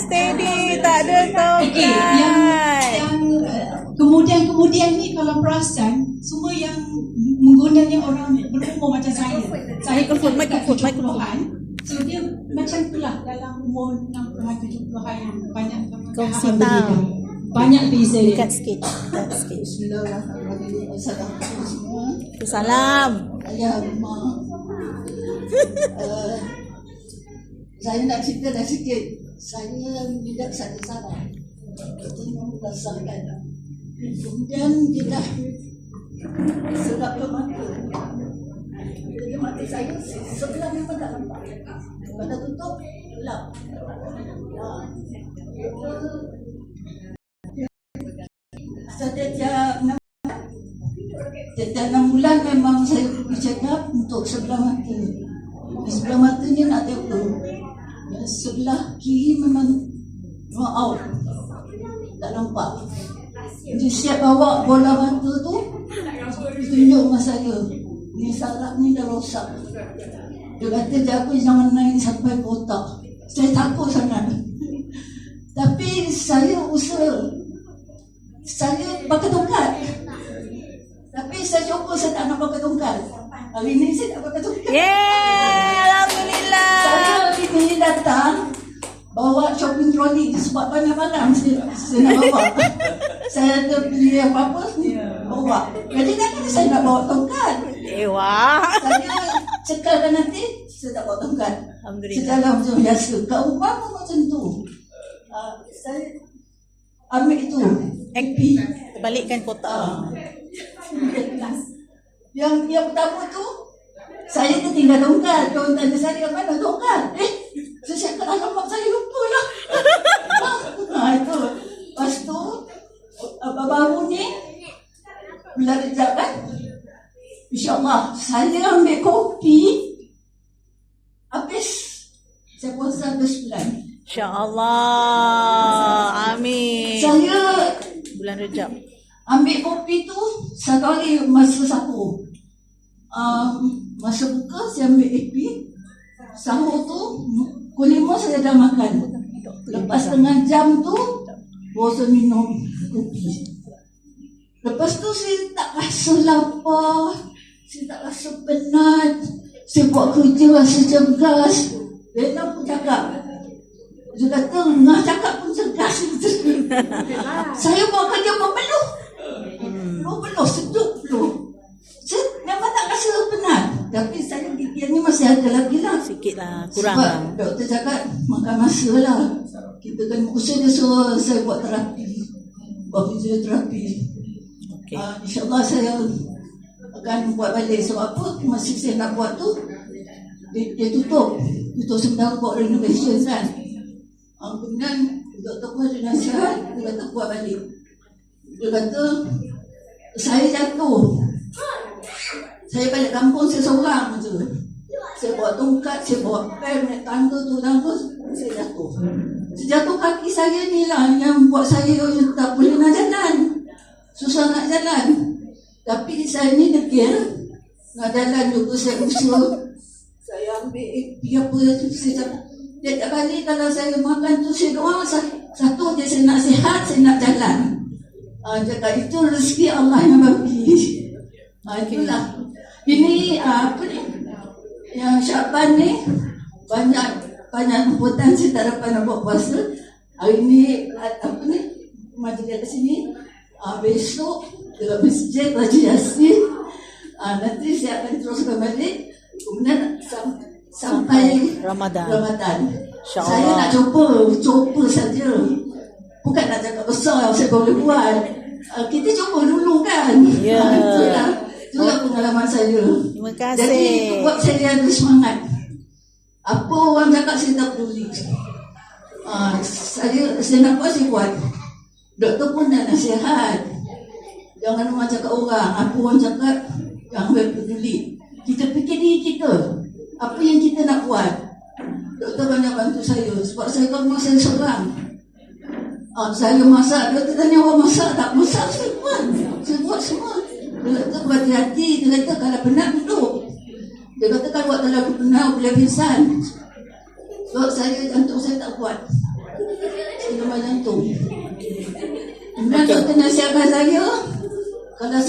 steady, tak ada Okey, tongkat. Kemudian ni kalau perasan, semua yang menggunakan orang berumur macam saya. Saya Microphone. So dia macam itulah dalam umur 60-an, 70-an yang banyak Kongsi tahu. banyak beza dia. Dekat sikit. Bismillahirrahmanirrahim. Assalamualaikum semua. Salam. Ayah, mak. Saya nak cerita dah sikit. Saya tidak satu salah. Kita merasakan. Kemudian kita sedap ke mata. Jadi mata saya sebelah memang tak nampak. Pada tutup, gelap. Setiap 6 bulan memang saya pergi check up untuk sebelah mata. Sebelah mata ni nak tengok. Sebelah kiri memang out, tak nampak. Dia siap bawa bola mata tu, tunjuk dengan saya, ni saraf ni dah rosak. Dia kata jaga jangan naik sampai ke otak. Saya takut sangat. Tapi saya usaha. Saya pakai tongkat. Tapi saya cuba saya tak nak pakai tongkat. Hari ni saya tak pakai tongkat. Yeay, Alhamdulillah. Saya hari ni datang bawa shopping trolley sebab banyak barang saya nak bawa. Saya ada beli apa-apa bawa. Jadi kan saya nak bawa tongkat. Wah. Saya cekalkan nanti saya tak bawa tongkat. Alhamdulillah. Sejalan macam biasa. Kat rumah pun macam tu. Saya ambil itu. Balikkan kotak. Yang pertama tu saya tertinggal tongkat. Kawan tanya saya mana tongkat? Saya cakap alamak saya lupa lah. Itu. Lepas tu baru ni bila rejak kan, InsyaAllah saya ambil kopi habis. Saya puasa habis bulan. InsyaAllah. Amin. Saya Bulan Rejab. ambil kopi tu satu hari masa sahur. Masa buka saya ambil AP. Sahur tu pukul 5 saya dah makan. Lepas setengah jam tu baru saya minum kopi. Lepas tu saya tak rasa lapar, saya tak rasa penat, saya buat kerja rasa cergas. Rena pun cakap, dia kata, Ngah cakap pun cergas. Saya buat kerja berpeluh. Berpeluh, sejuk peluh. Saya memang tak rasa penat. Tapi saya yang ni masih ada lagi lah. Sikit lah, kurang Sebab lah. doktor cakap, makan masa lah. Kita kan usaha dia suruh saya buat terapi. Buat fizioterapi. Okay. InsyaAllah saya akan buat balik. Sebab apa, masih saya nak buat tu, dia tutup sebentar buat renovation kan. Kemudian doktor pun ada nasihat, dia kata buat balik. Dia kata saya jatuh, saya balik kampung saya seorang je. Saya bawa tongkat, saya bawa pen, naik tangga tu, saya jatuh. Sejatuh kaki saya ni lah yang buat saya tak boleh nak jalan, susah nak jalan. Tapi saya ni degil, nak jalan juga saya usaha. Saya ambil apa saya cakap. Tiap kali kalau saya makan tu saya doa satu je, saya nak sihat, saya nak jalan. Cakap itu rezeki Allah yang bagi. Itulah. Ini apa ni? Yang Syaban ni banyak potensi tak dapat nak buat puasa. Hari ni apa ni? Majlis kat sini. Besok dekat masjid baca Yasin. Nanti saya akan teruskan balik. Kemudian sampai Ramadan. Saya nak cuba saja. Bukan nak cakap besar saya boleh buat. Kita cuba dulu kan. Ya. Itulah pengalaman saya. Terima kasih. Jadi buat saya ada semangat. Apa orang cakap saya tak peduli. Saya nak buat, saya buat. Doktor pun dah nasihat. Jangan orang cakap orang. Apa orang cakap, jangan peduli. Kita fikir diri kita. Apa yang kita nak buat. Doktor banyak bantu saya. Sebab saya kan rumah saya seorang. Saya masak. Doktor tanya orang masak tak? Masak saya buat. Saya buat semua. Dia kata berhati-hati. Dia kata kalau penat duduk. Dia kata kalau terlalu penat boleh pingsan. Sebab jantung saya tak kuat. gemar jantung. Kemudian doktor nasihatkan saya, kalau